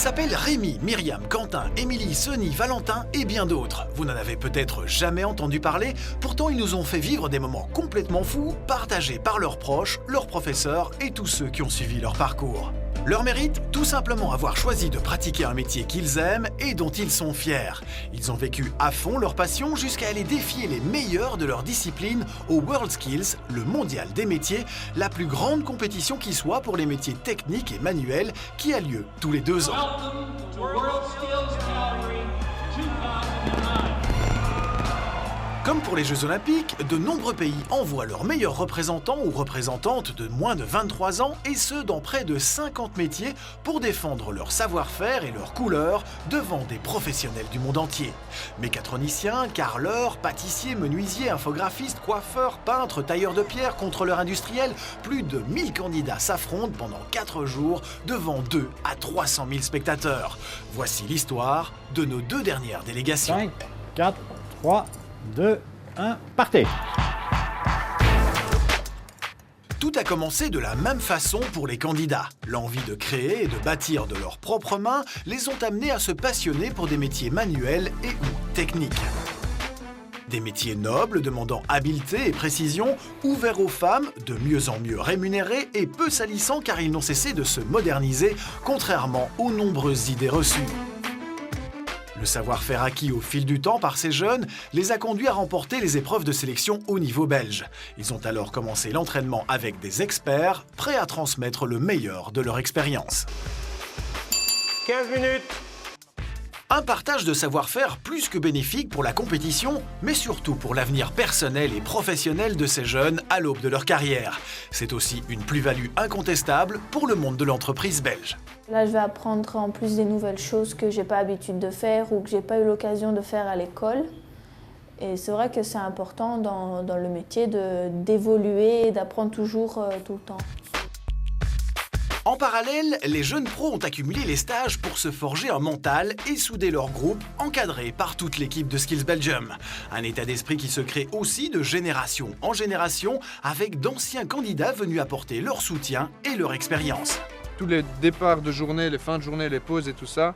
s'appellent Rémi, Myriam, Quentin, Émilie, Sonny, Valentin et bien d'autres. Vous n'en avez peut-être jamais entendu parler, pourtant ils nous ont fait vivre des moments complètement fous, partagés par leurs proches, leurs professeurs et tous ceux qui ont suivi leur parcours. Leur mérite, tout simplement avoir choisi de pratiquer un métier qu'ils aiment et dont ils sont fiers. Ils ont vécu à fond leur passion jusqu'à aller défier les meilleurs de leur discipline au WorldSkills, le mondial des métiers, la plus grande compétition qui soit pour les métiers techniques et manuels qui a lieu tous les 2 ans. Comme pour les Jeux Olympiques, de nombreux pays envoient leurs meilleurs représentants ou représentantes de moins de 23 ans et ce dans près de 50 métiers pour défendre leur savoir-faire et leurs couleurs devant des professionnels du monde entier. Mécatroniciens, carreleurs, pâtissiers, menuisiers, infographistes, coiffeurs, peintres, tailleurs de pierre, contrôleurs industriels, plus de 1000 candidats s'affrontent pendant 4 jours devant 2 à 300 000 spectateurs. Voici l'histoire de nos 2 dernières délégations. 5, 4, 3... 2, 1, partez! Tout a commencé de la même façon pour les candidats. L'envie de créer et de bâtir de leurs propres mains les ont amenés à se passionner pour des métiers manuels et ou techniques. Des métiers nobles demandant habileté et précision, ouverts aux femmes, de mieux en mieux rémunérés et peu salissants car ils n'ont cessé de se moderniser, contrairement aux nombreuses idées reçues. Le savoir-faire acquis au fil du temps par ces jeunes les a conduits à remporter les épreuves de sélection au niveau belge. Ils ont alors commencé l'entraînement avec des experts, prêts à transmettre le meilleur de leur expérience. 15 minutes. Un partage de savoir-faire plus que bénéfique pour la compétition, mais surtout pour l'avenir personnel et professionnel de ces jeunes à l'aube de leur carrière. C'est aussi une plus-value incontestable pour le monde de l'entreprise belge. Là, je vais apprendre en plus des nouvelles choses que j'ai pas l'habitude de faire ou que j'ai pas eu l'occasion de faire à l'école. Et c'est vrai que c'est important dans le métier d'évoluer et d'apprendre toujours tout le temps. En parallèle, les jeunes pros ont accumulé les stages pour se forger un mental et souder leur groupe, encadré par toute l'équipe de Skills Belgium. Un état d'esprit qui se crée aussi de génération en génération, avec d'anciens candidats venus apporter leur soutien et leur expérience. Tous les départs de journée, les fins de journée, les pauses et tout ça,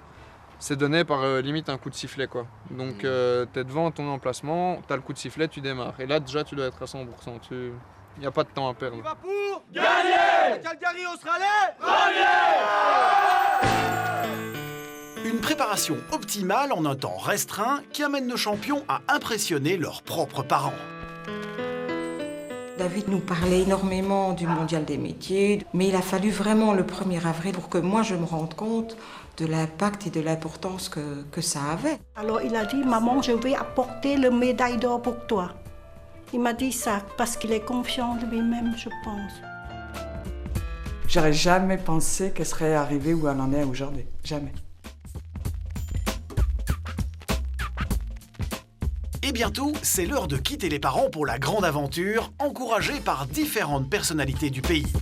c'est donné par limite un coup de sifflet, quoi. Donc t'es devant ton emplacement, t'as le coup de sifflet, tu démarres. Et là déjà tu dois être à 100%. Il n'y a pas de temps à perdre. Il va pour gagner. Calgary Australie. Une préparation optimale en un temps restreint qui amène nos champions à impressionner leurs propres parents. David nous parlait énormément du mondial des métiers, mais il a fallu vraiment le 1er avril pour que moi je me rende compte de l'impact et de l'importance que ça avait. Alors il a dit « Maman, je vais apporter le médaille d'or pour toi ». Il m'a dit ça parce qu'il est confiant de lui-même, je pense. J'aurais jamais pensé qu'elle serait arrivée où elle en est aujourd'hui. Jamais. Et bientôt, c'est l'heure de quitter les parents pour la grande aventure, encouragée par différentes personnalités du pays.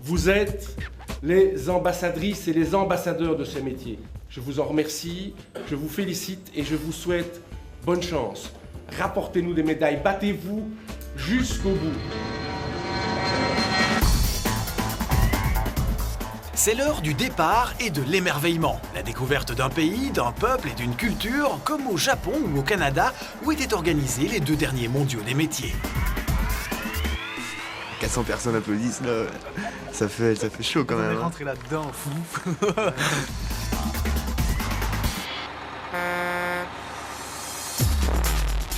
Vous êtes les ambassadrices et les ambassadeurs de ce métier. Je vous en remercie, je vous félicite et je vous souhaite bonne chance. Rapportez-nous des médailles, battez-vous jusqu'au bout. C'est l'heure du départ et de l'émerveillement. La découverte d'un pays, d'un peuple et d'une culture, comme au Japon ou au Canada, où étaient organisés les 2 derniers mondiaux des métiers. 400 personnes applaudissent, là. Ça fait chaud quand même. On est rentré là-dedans, fou.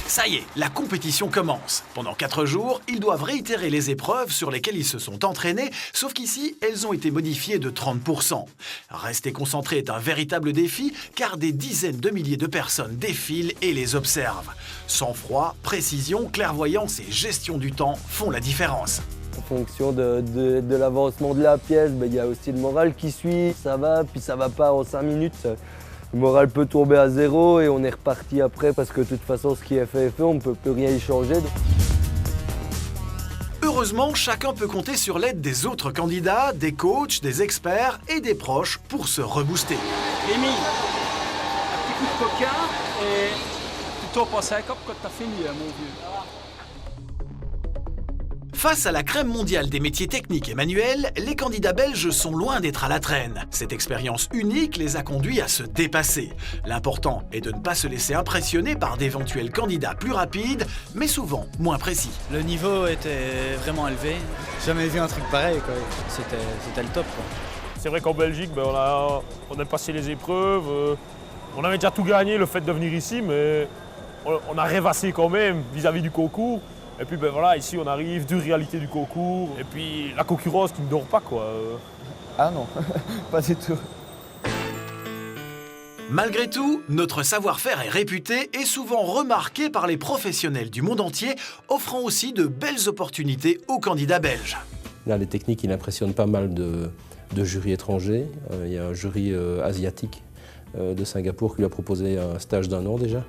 Ça y est, la compétition commence. Pendant 4 jours, ils doivent réitérer les épreuves sur lesquelles ils se sont entraînés, sauf qu'ici, elles ont été modifiées de 30%. Rester concentré est un véritable défi, car des dizaines de milliers de personnes défilent et les observent. Sang-froid, précision, clairvoyance et gestion du temps font la différence. En fonction de l'avancement de la pièce, il y a aussi le moral qui suit. Ça va, puis ça va pas en 5 minutes. Le moral peut tomber à 0 et on est reparti après parce que de toute façon, ce qui est fait, on ne peut plus rien y changer. Heureusement, chacun peut compter sur l'aide des autres candidats, des coachs, des experts et des proches pour se rebooster. Rémi, un petit coup de coca et tu t'en passes un cop quand t'as fini, mon vieux. Face à la crème mondiale des métiers techniques et manuels, les candidats belges sont loin d'être à la traîne. Cette expérience unique les a conduits à se dépasser. L'important est de ne pas se laisser impressionner par d'éventuels candidats plus rapides, mais souvent moins précis. Le niveau était vraiment élevé. Jamais vu un truc pareil, quoi. C'était le top, quoi. C'est vrai qu'en Belgique, on a passé les épreuves. On avait déjà tout gagné, le fait de venir ici, mais on a rêvassé quand même vis-à-vis du concours. Et puis voilà, ici on arrive, dure réalité du concours, et puis la concurrence qui ne dort pas, quoi. Ah non, pas du tout. Malgré tout, notre savoir-faire est réputé et souvent remarqué par les professionnels du monde entier, offrant aussi de belles opportunités aux candidats belges. Là, les techniques, il impressionne pas mal de jurys étrangers. Il y a un jury asiatique de Singapour qui lui a proposé un stage d'1 an déjà.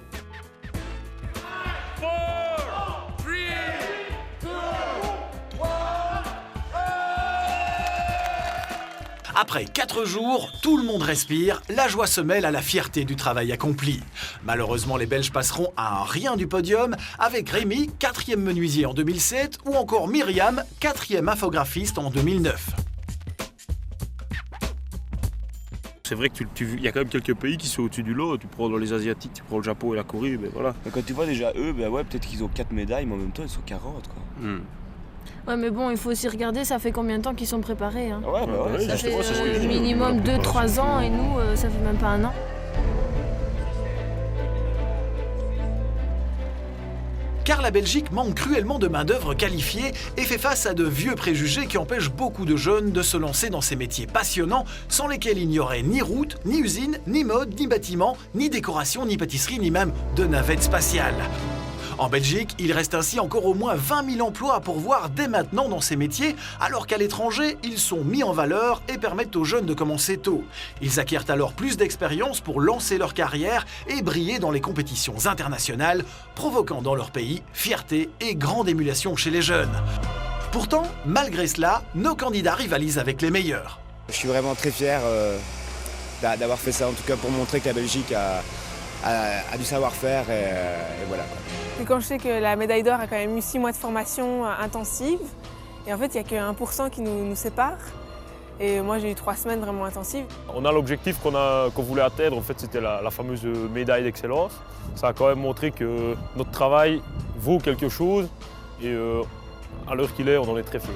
Après 4 jours, tout le monde respire, la joie se mêle à la fierté du travail accompli. Malheureusement, les Belges passeront à un rien du podium avec Rémi, 4e menuisier en 2007, ou encore Myriam, 4e infographiste en 2009. C'est vrai qu'il y a quand même quelques pays qui sont au-dessus du lot. Tu prends dans les Asiatiques, tu prends le Japon et la Corée, voilà. Quand tu vois déjà eux, ouais, peut-être qu'ils ont 4 médailles, mais en même temps ils sont 40, quoi. Ouais, mais bon, il faut aussi regarder, ça fait combien de temps qu'ils sont préparés, hein. Ouais, ça fait minimum 2-3 ans et nous, ça fait même pas 1 an. Car la Belgique manque cruellement de main-d'œuvre qualifiée et fait face à de vieux préjugés qui empêchent beaucoup de jeunes de se lancer dans ces métiers passionnants sans lesquels il n'y aurait ni route, ni usine, ni mode, ni bâtiment, ni décoration, ni pâtisserie, ni même de navette spatiale. En Belgique, il reste ainsi encore au moins 20 000 emplois à pourvoir dès maintenant dans ces métiers, alors qu'à l'étranger, ils sont mis en valeur et permettent aux jeunes de commencer tôt. Ils acquièrent alors plus d'expérience pour lancer leur carrière et briller dans les compétitions internationales, provoquant dans leur pays fierté et grande émulation chez les jeunes. Pourtant, malgré cela, nos candidats rivalisent avec les meilleurs. Je suis vraiment très fier d'avoir fait ça, en tout cas pour montrer que la Belgique a du savoir-faire et voilà. Et quand je sais que la médaille d'or a quand même eu 6 mois de formation intensive, et en fait il n'y a que 1% qui nous sépare, et moi j'ai eu 3 semaines vraiment intensives. On a l'objectif qu'on voulait atteindre, en fait c'était la fameuse médaille d'excellence. Ça a quand même montré que notre travail vaut quelque chose, et à l'heure qu'il est, on en est très fiers.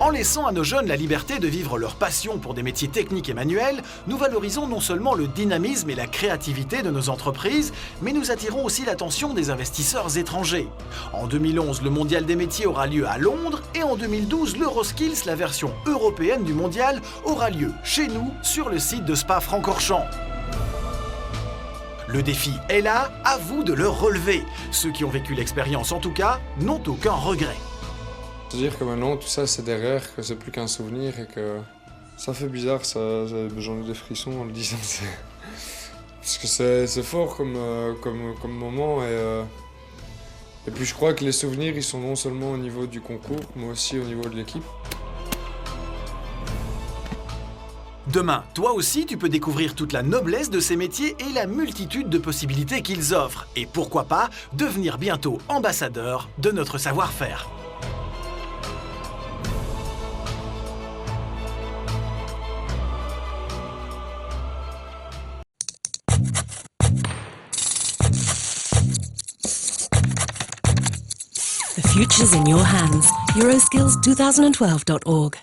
En laissant à nos jeunes la liberté de vivre leur passion pour des métiers techniques et manuels, nous valorisons non seulement le dynamisme et la créativité de nos entreprises, mais nous attirons aussi l'attention des investisseurs étrangers. En 2011, le Mondial des métiers aura lieu à Londres et en 2012, l'Euroskills, la version européenne du Mondial, aura lieu chez nous sur le site de Spa-Francorchamps. Le défi est là, à vous de le relever. Ceux qui ont vécu l'expérience en tout cas n'ont aucun regret. C'est-à-dire que maintenant, tout ça, c'est derrière, que c'est plus qu'un souvenir et que ça fait bizarre, j'en ai des frissons en le disant. Parce que c'est fort comme moment et puis je crois que les souvenirs, ils sont non seulement au niveau du concours, mais aussi au niveau de l'équipe. Demain, toi aussi, tu peux découvrir toute la noblesse de ces métiers et la multitude de possibilités qu'ils offrent. Et pourquoi pas, devenir bientôt ambassadeur de notre savoir-faire. The future's in your hands. Euroskills2012.org